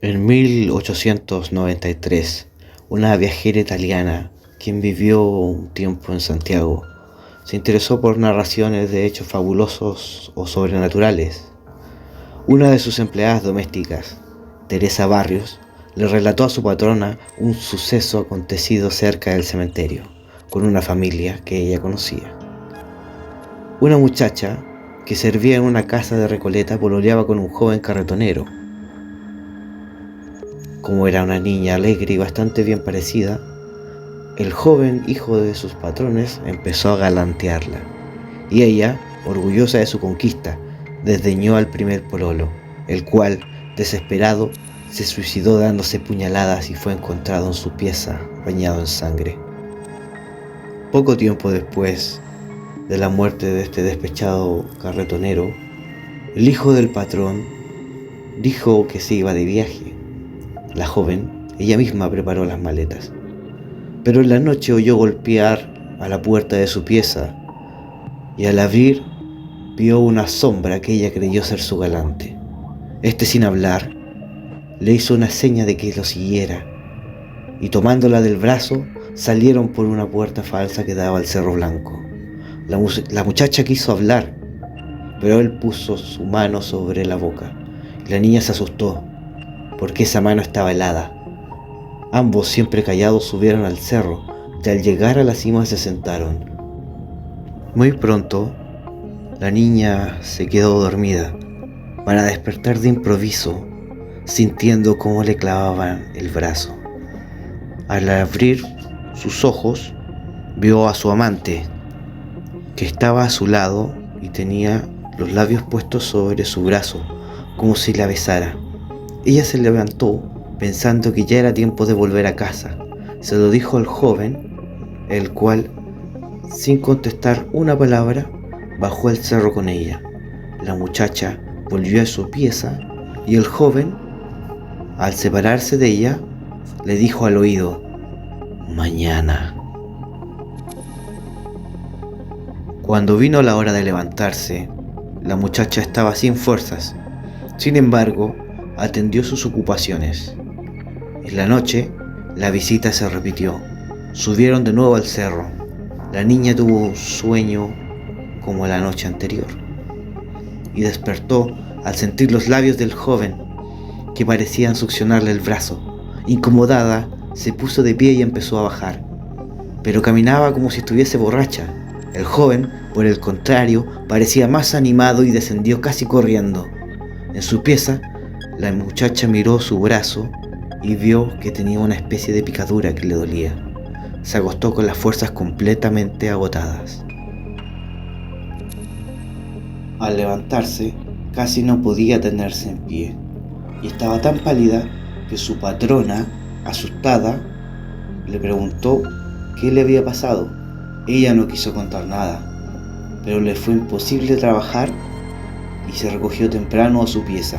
En 1893, una viajera italiana, quien vivió un tiempo en Santiago, se interesó por narraciones de hechos fabulosos o sobrenaturales. Una de sus empleadas domésticas, Teresa Barrios, le relató a su patrona un suceso acontecido cerca del cementerio, con una familia que ella conocía. Una muchacha que servía en una casa de Recoleta pololeaba con un joven carretonero. Como era una niña alegre y bastante bien parecida, el joven hijo de sus patrones empezó a galantearla, y ella, orgullosa de su conquista, desdeñó al primer pololo, el cual, desesperado, se suicidó dándose puñaladas y fue encontrado en su pieza bañado en sangre. Poco tiempo después de la muerte de este despechado carretonero, el hijo del patrón dijo que se iba de viaje. La joven, ella misma preparó las maletas, pero en la noche oyó golpear a la puerta de su pieza y al abrir vio una sombra que ella creyó ser su galante. Este, sin hablar, le hizo una seña de que lo siguiera y tomándola del brazo salieron por una puerta falsa que daba al Cerro Blanco. La muchacha quiso hablar, pero él puso su mano sobre la boca y la niña se asustó porque esa mano estaba helada. Ambos, siempre callados, subieron al cerro y al llegar a la cima se sentaron. Muy pronto, la niña se quedó dormida para despertar de improviso, sintiendo cómo le clavaban el brazo. Al abrir sus ojos, vio a su amante, que estaba a su lado y tenía los labios puestos sobre su brazo, como si la besara. Ella se levantó pensando que ya era tiempo de volver a casa. Se lo dijo al joven, el cual, sin contestar una palabra, bajó al cerro con ella. La muchacha volvió a su pieza y el joven, al separarse de ella, le dijo al oído: «Mañana». Cuando vino la hora de levantarse, la muchacha estaba sin fuerzas. Sin embargo, atendió sus ocupaciones. En la noche, la visita se repitió. Subieron de nuevo al cerro. La niña tuvo un sueño como la noche anterior y despertó al sentir los labios del joven que parecían succionarle el brazo. Incomodada, se puso de pie y empezó a bajar, pero caminaba como si estuviese borracha. El joven, por el contrario, parecía más animado y descendió casi corriendo. En su pieza, la muchacha miró su brazo y vio que tenía una especie de picadura que le dolía. Se acostó con las fuerzas completamente agotadas. Al levantarse, casi no podía tenerse en pie, y estaba tan pálida que su patrona, asustada, le preguntó qué le había pasado. Ella no quiso contar nada, pero le fue imposible trabajar y se recogió temprano a su pieza.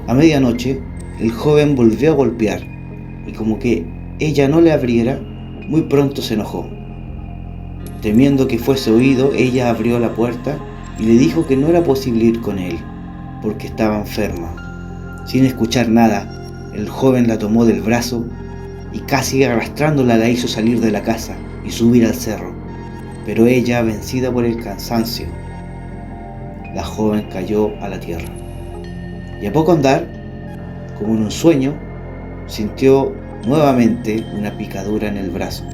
A medianoche, el joven volvió a golpear, y como que ella no le abriera, muy pronto se enojó. Temiendo que fuese oído, ella abrió la puerta y le dijo que no era posible ir con él, porque estaba enferma. Sin escuchar nada, el joven la tomó del brazo y casi arrastrándola la hizo salir de la casa y subir al cerro. Pero ella, vencida por el cansancio, la joven cayó a la tierra. Y a poco andar, como en un sueño, sintió nuevamente una picadura en el brazo,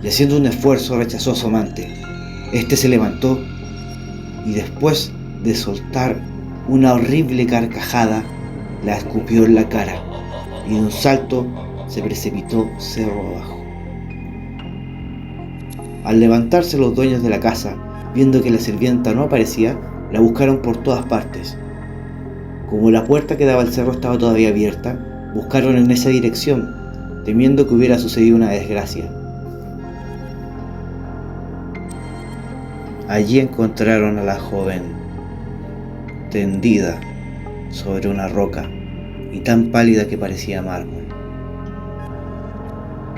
y haciendo un esfuerzo rechazó a su amante. Este se levantó y después de soltar una horrible carcajada, la escupió en la cara y de un salto se precipitó cerro abajo. Al levantarse los dueños de la casa, viendo que la sirvienta no aparecía, la buscaron por todas partes. Como la puerta que daba al cerro estaba todavía abierta, buscaron en esa dirección, temiendo que hubiera sucedido una desgracia. Allí encontraron a la joven tendida sobre una roca y tan pálida que parecía mármol.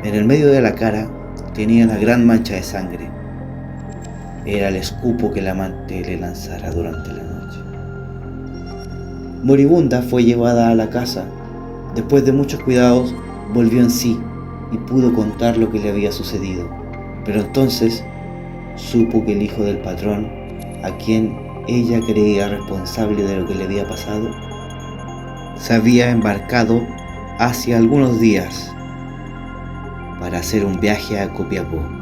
En el medio de la cara tenía una gran mancha de sangre. Era el escupo que el amante le lanzara durante la noche. Moribunda, fue llevada a la casa Después de muchos cuidados, volvió en sí y pudo contar lo que le había sucedido. Pero entonces supo que el hijo del patrón, a quien ella creía responsable de lo que le había pasado, se había embarcado hace algunos días para hacer un viaje a Copiapó.